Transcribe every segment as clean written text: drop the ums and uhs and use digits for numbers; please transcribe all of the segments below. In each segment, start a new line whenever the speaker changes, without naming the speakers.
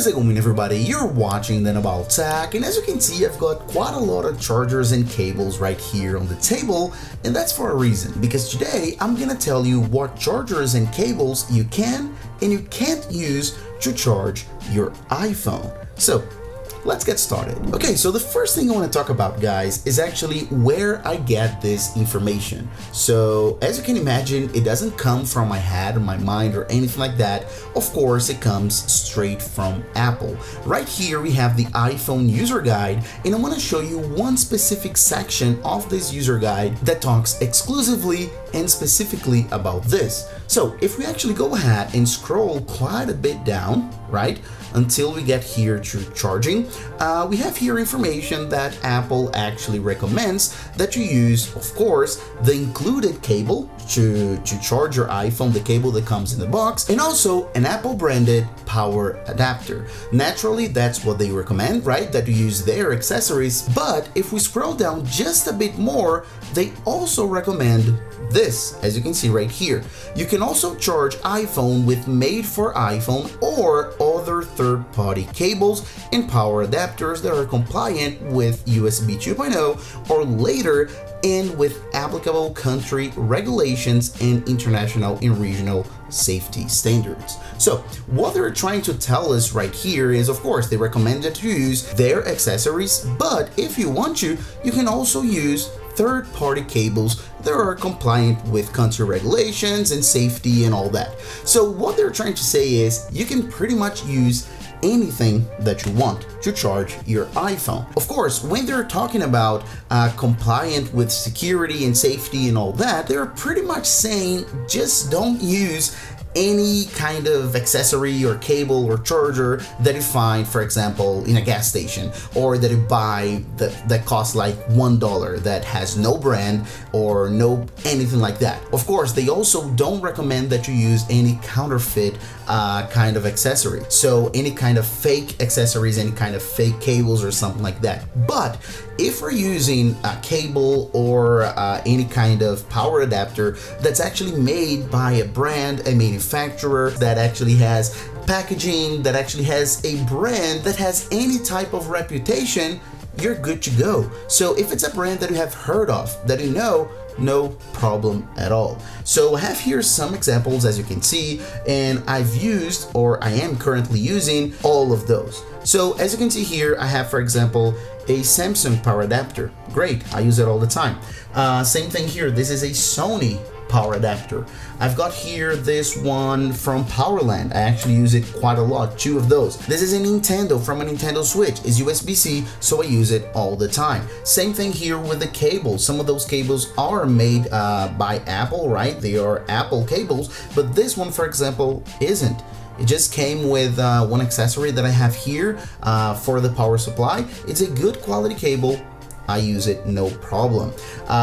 How's it going, everybody? You're watching Then About Tech, and as you can see, I've got quite a lot of chargers and cables right here on the table, and that's for a reason, because today I'm gonna tell you what chargers and cables you can and you can't use to charge your iPhone. So let's get started. Okay, so the first thing I want to talk about, guys, is actually where I get this information. So as you can imagine, it doesn't come from my head or my mind or anything like that. Of course, it comes straight from Apple. Right here we have the iPhone user guide, and I want to show you one specific section of this user guide that talks exclusively and specifically about this. So if we actually go ahead and scroll quite a bit down, right, until we get here to charging, we have here information that Apple actually recommends that you use, of course, the included cable to charge your iPhone, the cable that comes in the box, and also an Apple branded power adapter. Naturally, that's what they recommend, right, that you use their accessories. But if we scroll down just a bit more, they also recommend this, as you can see right here. You can also charge iPhone with made for iPhone or other third-party cables and power adapters that are compliant with USB 2.0 or later, and with applicable country regulations and international and regional safety standards. So what they're trying to tell us right here is, of course, they recommend that you use their accessories, but if you want to, you can also use third-party cables that are compliant with country regulations and safety and all that. So what they're trying to say is you can pretty much use anything that you want to charge your iPhone. Of course, when they're talking about compliant with security and safety and all that, they're pretty much saying just don't use any kind of accessory or cable or charger that you find, for example, in a gas station, or that you buy that costs like $1, that has no brand or no anything like that. Of course, they also don't recommend that you use any counterfeit kind of accessory. So any kind of fake accessories, any kind of fake cables or something like that. But if we're using a cable or any kind of power adapter that's actually made by a brand, a manufacturer that actually has packaging, that actually has a brand that has any type of reputation, you're good to go. So if it's a brand that you have heard of, that you know, no problem at all. So I have here some examples, as you can see, and I've used, or I am currently using, all of those. So as you can see here, I have, for example, a Samsung power adapter. Great, I use it all the time. Same thing here, this is a Sony power adapter. I've got here this one from Powerland. I actually use it quite a lot, 2 of those. This is a Nintendo from a Nintendo Switch. It's USB-C, so I use it all the time. Same thing here with the cables. Some of those cables are made by Apple, right? They are Apple cables, but this one, for example, isn't. It just came with one accessory that I have here for the power supply. It's a good quality cable. I use it no problem.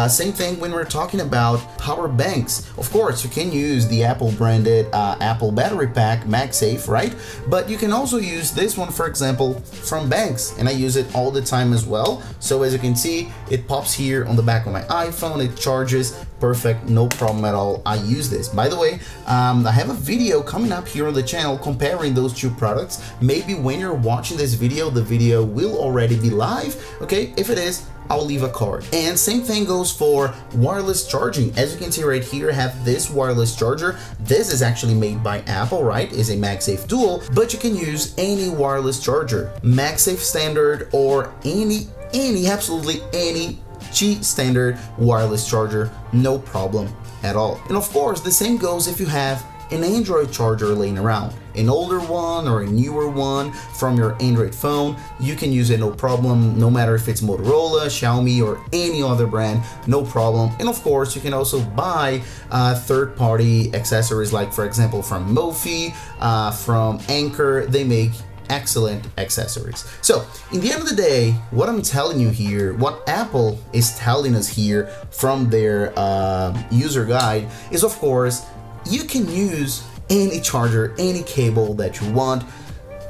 Same thing when we're talking about power banks. Of course, you can use the Apple branded Apple battery pack MagSafe, right? But you can also use this one, for example, from Banks, and I use it all the time as well. So as you can see, it pops here on the back of my iPhone, it charges, perfect, no problem at all. I use this. By the way, I have a video coming up here on the channel comparing those 2 products. Maybe when you're watching this video, the video will already be live. Okay, if it is, I'll leave a card. And same thing goes for wireless charging. As you can see right here, I have this wireless charger. This is actually made by Apple, right? It's a MagSafe Dual, but you can use any wireless charger, MagSafe standard, or absolutely any Qi standard wireless charger, no problem at all. And of course, the same goes if you have an Android charger laying around, an older one or a newer one from your Android phone. You can use it no problem, no matter if it's Motorola, Xiaomi, or any other brand, no problem. And of course, you can also buy third-party accessories, like, for example, from Mophie, from Anchor. They make excellent accessories. So in the end of the day, what I'm telling you here, what Apple is telling us here from their user guide is, of course, you can use any charger, any cable that you want.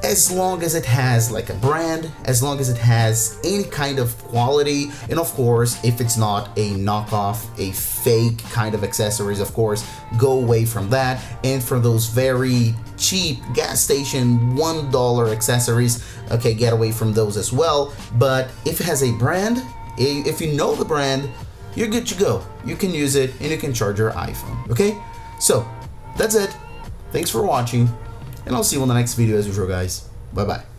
as long as it has like a brand, as long as it has any kind of quality, and of course if it's not a knockoff, a fake kind of accessories, of course go away from that. And for those very cheap gas station $1 accessories, okay, get away from those as well. But if it has a brand, if you know the brand, you're good to go. You can use it and you can charge your iPhone. Okay, so that's it. Thanks for watching, and I'll see you on the next video as usual, guys. Bye bye.